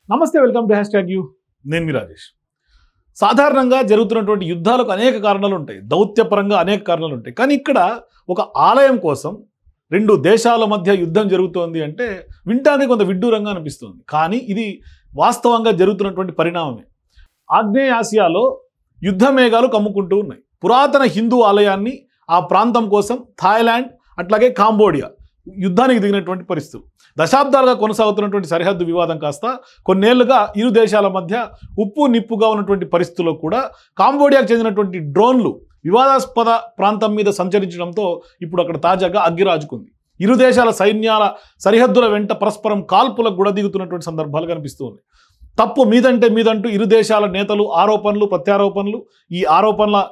నమస్తే, welcome to #you. నేను మీ రాజేష్. సాధారణంగా జరుగుతున్నటువంటి యుద్ధాలకు అనేక కారణాలు ఉంటాయి, దౌత్యపరంగా అనేక కారణాలు ఉంటాయి. కానీ ఇక్కడ ఒక ఆలయం కోసం రెండు దేశాల మధ్య యుద్ధం జరుగుతోంది అంటే వింటానికి కొంత విడ్డూరంగా అనిపిస్తుంది. కానీ ఇది వాస్తవంగా జరుగుతున్నటువంటి పరిణామమే. ఆగ్నేయ ఆసియాలో యుద్ధ మేఘాలు కమ్ముకుంటూ ఉన్నాయి. పురాతన హిందూ ఆలయాన్ని ఆ ప్రాంతం కోసం థాయిలాండ్ అట్లాగే కాంబోడియా యుద్ధానికి దిగినటువంటి పరిస్థితులు. దశాబ్దాలుగా కొనసాగుతున్నటువంటి సరిహద్దు వివాదం కాస్త కొన్నేళ్లుగా ఇరు దేశాల మధ్య ఉప్పు నిప్పుగా ఉన్నటువంటి పరిస్థితుల్లో కూడా కాంబోడియాకు చెందినటువంటి డ్రోన్లు వివాదాస్పద ప్రాంతం మీద సంచరించడంతో ఇప్పుడు అక్కడ తాజాగా అగ్గిరాజుకుంది. ఇరు దేశాల సైన్యాల సరిహద్దుల వెంట పరస్పరం కాల్పులకు కూడా దిగుతున్నటువంటి సందర్భాలు కనిపిస్తూ ఉన్నాయి. తప్పు మీదంటూ ఇరు దేశాల నేతలు ఆరోపణలు ప్రత్యారోపణలు, ఈ ఆరోపణల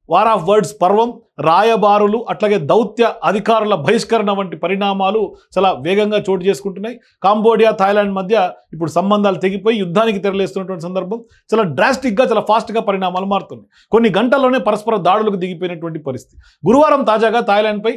వార్ ఆఫ్ వర్డ్స్ పర్వం, రాయబారులు అట్లాగే దౌత్య అధికారుల బహిష్కరణ వంటి పరిణామాలు చాలా వేగంగా చోటు చేసుకుంటున్నాయి. కాంబోడియా థాయిలాండ్ మధ్య ఇప్పుడు సంబంధాలు తెగిపోయి యుద్ధానికి తెరలేస్తున్నటువంటి సందర్భం. చాలా డ్రాస్టిక్గా చాలా ఫాస్ట్గా పరిణామాలు మారుతున్నాయి. కొన్ని గంటల్లోనే పరస్పర దాడులకు దిగిపోయినటువంటి పరిస్థితి. గురువారం తాజాగా థాయిలాండ్పై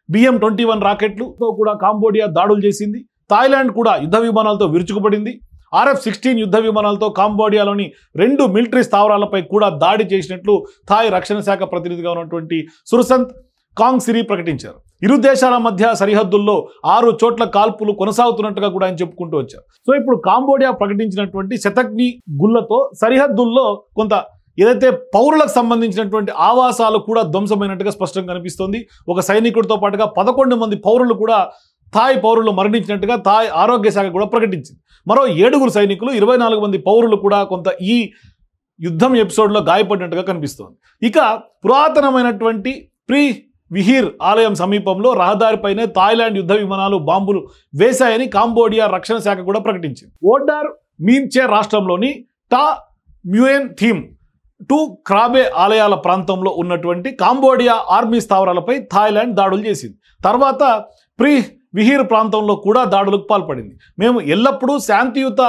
BM-21 రాకెట్లతో కూడా కాంబోడియా దాడులు చేసింది. థాయిలాండ్ కూడా యుద్ధ విమానాలతో విరుచుకుపడింది. RF-16 యుద్ధ విమానాలతో కాంబోడియాలోని 2 మిలిటరీ స్థావరాలపై కూడా దాడి చేసినట్లు థాయ్ రక్షణ శాఖ ప్రతినిధిగా ఉన్నటువంటి సురసంత్ కాంగ్సిరి ప్రకటించారు. ఇరు దేశాల మధ్య సరిహద్దుల్లో 6 చోట్ల కాల్పులు కొనసాగుతున్నట్టుగా కూడా ఆయన చెప్పుకుంటూ వచ్చారు. సో ఇప్పుడు కాంబోడియా ప్రకటించినటువంటి శతఘ్ని గుళ్లతో సరిహద్దుల్లో కొంత ఏదైతే పౌరులకు సంబంధించినటువంటి ఆవాసాలు కూడా ధ్వంసమైనట్టుగా స్పష్టంగా కనిపిస్తోంది. ఒక సైనికుడితో పాటుగా 11 మంది పౌరులు కూడా థాయ్ పౌరులు మరణించినట్టుగా థాయ్ ఆరోగ్య శాఖ కూడా ప్రకటించింది. మరో 7 సైనికులు 24 మంది పౌరులు కూడా కొంత ఈ యుద్ధం ఎపిసోడ్లో గాయపడినట్టుగా కనిపిస్తోంది. ఇక పురాతనమైనటువంటి ప్రీ విహీర్ ఆలయం సమీపంలో రహదారిపైనే థాయిలాండ్ యుద్ధ విమానాలు బాంబులు వేశాయని కాంబోడియా రక్షణ శాఖ కూడా ప్రకటించింది. ఓడార్ మీన్చే రాష్ట్రంలోని టా మ్యూయెన్ థీమ్ 2 క్రాబే ఆలయాల ప్రాంతంలో ఉన్నటువంటి కాంబోడియా ఆర్మీ స్థావరాలపై థాయిలాండ్ దాడులు చేసింది. తర్వాత ప్రీ విహీర్ ప్రాంతంలో కూడా దాడులకు పాల్పడింది. మేము ఎల్లప్పుడూ శాంతియుత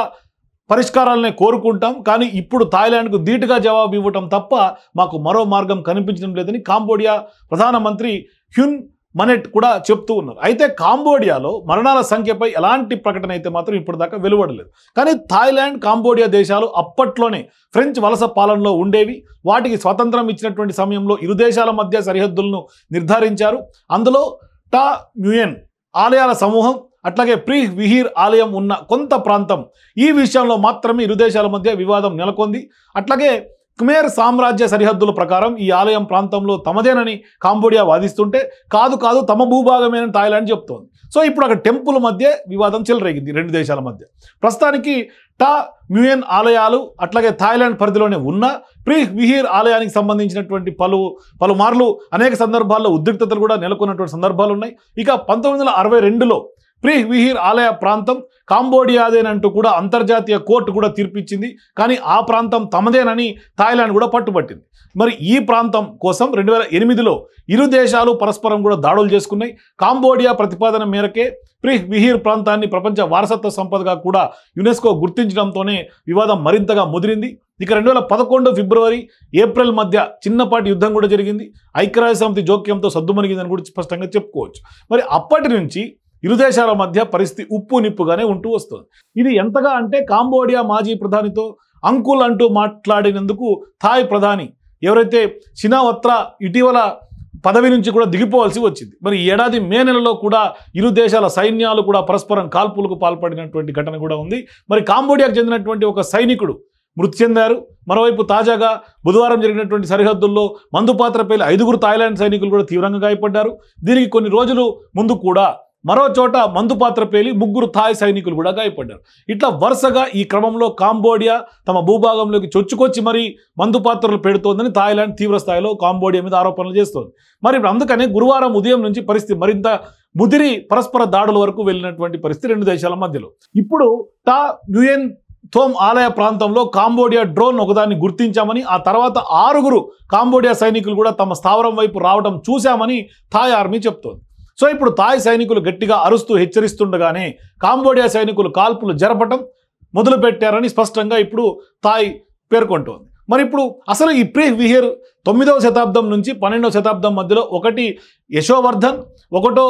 పరిష్కారాలనే కోరుకుంటాం, కానీ ఇప్పుడు థాయిలాండ్కు ధీటుగా జవాబు ఇవ్వటం తప్ప మాకు మరో మార్గం కనిపించడం లేదని కాంబోడియా ప్రధానమంత్రి హ్యున్ మనెట్ కూడా చెప్తూ ఉన్నారు. అయితే కాంబోడియాలో మరణాల సంఖ్యపై ఎలాంటి ప్రకటన అయితే మాత్రం ఇప్పటిదాకా వెలువడలేదు. కానీ థాయిలాండ్ కాంబోడియా దేశాలు అప్పట్లోనే ఫ్రెంచ్ వలస పాలనలో ఉండేవి. వాటికి స్వతంత్రం ఇచ్చినటువంటి సమయంలో ఇరు దేశాల మధ్య సరిహద్దులను నిర్ధారించారు. అందులో టా మ్యూయెన్ ఆలయాల సమూహం అట్లాగే ప్రీ విహీర్ ఆలయం ఉన్న కొంత ప్రాంతం, ఈ విషయంలో మాత్రమే ఇరు దేశాల మధ్య వివాదం నెలకొంది. అట్లాగే ఖమేర్ సామ్రాజ్య సరిహద్దుల ప్రకారం ఈ ఆలయం ప్రాంతంలో తమదేనని కాంబోడియా వాదిస్తుంటే కాదు తమ భూభాగమేనని థాయిలాండ్ చెప్తోంది. సో ఇప్పుడు అక్కడ టెంపుల్ మధ్య వివాదం చెలరేగింది రెండు దేశాల మధ్య. ప్రస్తుతానికి టా మ్యూయెన్ ఆలయాలు అట్లాగే థాయిలాండ్ పరిధిలోనే ఉన్న ప్రీ విహీర్ ఆలయానికి సంబంధించినటువంటి పలుమార్లు అనేక సందర్భాల్లో ఉద్రిక్తతలు కూడా నెలకొన్నటువంటి సందర్భాలు ఉన్నాయి. ఇక 1962లో ప్రీ విహీర్ ఆలయ ప్రాంతం కాంబోడియాదేనంటూ కూడా అంతర్జాతీయ కోర్టు కూడా తీర్పిచ్చింది. కానీ ఆ ప్రాంతం తమదేనని థాయిలాండ్ కూడా పట్టుబట్టింది. మరి ఈ ప్రాంతం కోసం 2008లో ఇరు దేశాలు పరస్పరం కూడా దాడులు చేసుకున్నాయి. కాంబోడియా ప్రతిపాదన మేరకే ప్రీ విహీర్ ప్రాంతాన్ని ప్రపంచ వారసత్వ సంపదగా కూడా యునెస్కో గుర్తించడంతోనే వివాదం మరింతగా ముదిరింది. ఇక 2011 ఫిబ్రవరి ఏప్రిల్ మధ్య చిన్నపాటి యుద్ధం కూడా జరిగింది. ఐక్యరాజ్య సమితి జోక్యంతో సద్దుమణిగిందని కూడా స్పష్టంగా చెప్పుకోవచ్చు. మరి అప్పటి నుంచి ఇరు దేశాల మధ్య పరిస్థితి ఉప్పు నిప్పుగానే ఉంటూ వస్తుంది. ఇది ఎంతగా అంటే కాంబోడియా మాజీ ప్రధానితో అంకుల్ అంటూ మాట్లాడినందుకు థాయ్ ప్రధాని ఎవరైతే షినావత్రా ఇటీవల పదవి నుంచి కూడా దిగిపోవాల్సి వచ్చింది. మరి ఈ ఏడాది మే నెలలో కూడా ఇరు దేశాల సైన్యాలు కూడా పరస్పరం కాల్పులకు పాల్పడినటువంటి ఘటన కూడా ఉంది. మరి కాంబోడియాకు చెందినటువంటి ఒక సైనికుడు మృతి చెందారు. మరోవైపు తాజాగా బుధవారం జరిగినటువంటి సరిహద్దుల్లో మందుపాత్ర పేలి 5 థాయిలాండ్ సైనికులు కూడా తీవ్రంగా గాయపడ్డారు. దీనికి కొన్ని రోజులు ముందు కూడా మరో చోట మందుపాత్ర పేలి 3 థాయ్ సైనికులు కూడా గాయపడ్డారు. ఇట్లా వరుసగా ఈ క్రమంలో కాంబోడియా తమ భూభాగంలోకి చొచ్చుకొచ్చి మరీ మందుపాత్రలు పెడుతోందని థాయిలాండ్ తీవ్ర స్థాయిలో కాంబోడియా మీద ఆరోపణలు చేస్తోంది. మరి ఇప్పుడు అందుకనే గురువారం ఉదయం నుంచి పరిస్థితి మరింత ముదిరి పరస్పర దాడుల వరకు వెళ్ళినటువంటి పరిస్థితి రెండు దేశాల మధ్యలో. ఇప్పుడు టా మ్యూయెన్ థోమ్ ఆలయ ప్రాంతంలో కాంబోడియా డ్రోన్ ఒకదాన్ని గుర్తించామని, ఆ తర్వాత 6 కాంబోడియా సైనికులు కూడా తమ స్థావరం వైపు రావడం చూశామని థాయ్ ఆర్మీ చెప్తోంది. సో ఇప్పుడు థాయ్ సైనికులు గట్టిగా అరుస్తూ హెచ్చరిస్తుండగానే కాంబోడియా సైనికులు కాల్పులు జరపటం మొదలుపెట్టారని స్పష్టంగా ఇప్పుడు థాయ్ పేర్కొంటోంది. మరి ఇప్పుడు అసలు ఈ ప్రీ విహీర్ 9వ శతాబ్దం నుంచి 12వ శతాబ్దం మధ్యలో ఒకటి యశోవర్ధన్, ఒకటో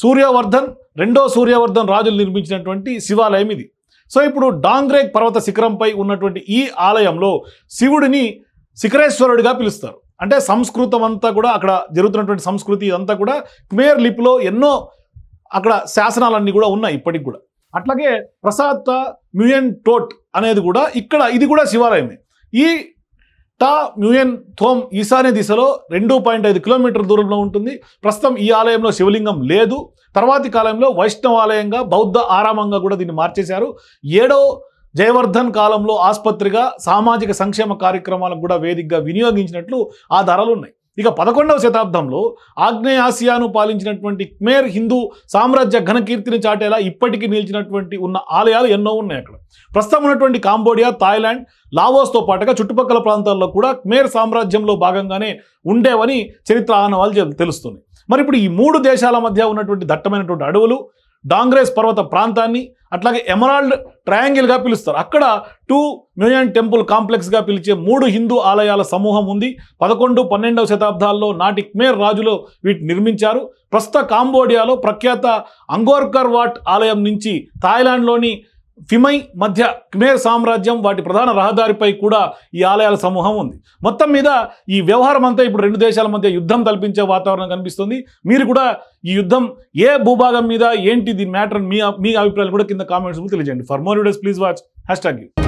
సూర్యవర్ధన్, రెండో సూర్యవర్ధన్ రాజులు నిర్మించినటువంటి శివాలయం ఇది. సో ఇప్పుడు డాంగ్రేక్ పర్వత శిఖరంపై ఉన్నటువంటి ఈ ఆలయంలో శివుడిని శిఖరేశ్వరుడిగా పిలుస్తారు. అంటే సంస్కృతం అంతా కూడా అక్కడ జరుగుతున్నటువంటి సంస్కృతి అంతా కూడా ఖమేర్ లిపిలో ఎన్నో అక్కడ శాసనాలన్నీ కూడా ఉన్నాయి ఇప్పటికి కూడా. అట్లాగే ప్రసాద్ మ్యూయన్ టోట్ అనేది కూడా ఇక్కడ ఇది కూడా శివాలయమే. ఈ టా మ్యూయన్ థోమ్ ఈశాన్య దిశలో 2.5 కిలోమీటర్ల దూరంలో ఉంటుంది. ప్రస్తుతం ఈ ఆలయంలో శివలింగం లేదు. తర్వాతి కాలంలో వైష్ణవాలయంగా బౌద్ధ ఆరామంగా కూడా దీన్ని మార్చేశారు. 7వ జయవర్ధన్ కాలంలో ఆసుపత్రిగా సామాజిక సంక్షేమ కార్యక్రమాలకు కూడా వేదికగా వినియోగించినట్లు ఆధారాలు ఉన్నాయి. ఇక 11వ శతాబ్దంలో ఆగ్నేయాసియాను పాలించినటువంటి ఖమేర్ హిందూ సామ్రాజ్య ఘనకీర్తిని చాటేలా ఇప్పటికీ నిలిచినటువంటి ఉన్న ఆలయాలు ఎన్నో ఉన్నాయి అక్కడ. ప్రస్తుతం ఉన్నటువంటి కాంబోడియా, థాయిలాండ్, లావోస్తో పాటుగా చుట్టుపక్కల ప్రాంతాల్లో కూడా ఖమేర్ సామ్రాజ్యంలో భాగంగానే ఉండేవని చరిత్ర ఆనవాళ్ళు తెలుస్తుంది. మరి ఇప్పుడు ఈ 3 దేశాల మధ్య ఉన్నటువంటి దట్టమైనటువంటి అడవులు, డాంగ్రేస్ పర్వత ప్రాంతాన్ని, అట్లాగే ఎమరాల్డ్ ట్రయాంగిల్గా పిలుస్తారు. అక్కడ 2 మ్యూయన్ టెంపుల్ కాంప్లెక్స్గా పిలిచే 3 హిందూ ఆలయాల సమూహం ఉంది. 11, 12వ శతాబ్దాల్లో నాటి ఖమేర్ రాజులు వీటిని నిర్మించారు. ప్రస్తుత కాంబోడియాలో ప్రఖ్యాత అంగోర్కర్ వాట్ ఆలయం నుంచి థాయిలాండ్లోని ఫిమై మధ్య ఖమేర్ సామ్రాజ్యం వాటి ప్రధాన రహదారిపై కూడా ఈ ఆలయాల సమూహం ఉంది. మొత్తం మీద ఈ వ్యవహారం అంతా ఇప్పుడు 2 దేశాల మధ్య యుద్ధం తలపించే వాతావరణం కనిపిస్తుంది. మీరు కూడా ఈ యుద్ధం ఏ భూభాగం మీద ఏంటి దీని మ్యాటర్ మీ అభిప్రాయాలు కూడా కింద కామెంట్స్ తెలియజేయండి. For more videos please watch #.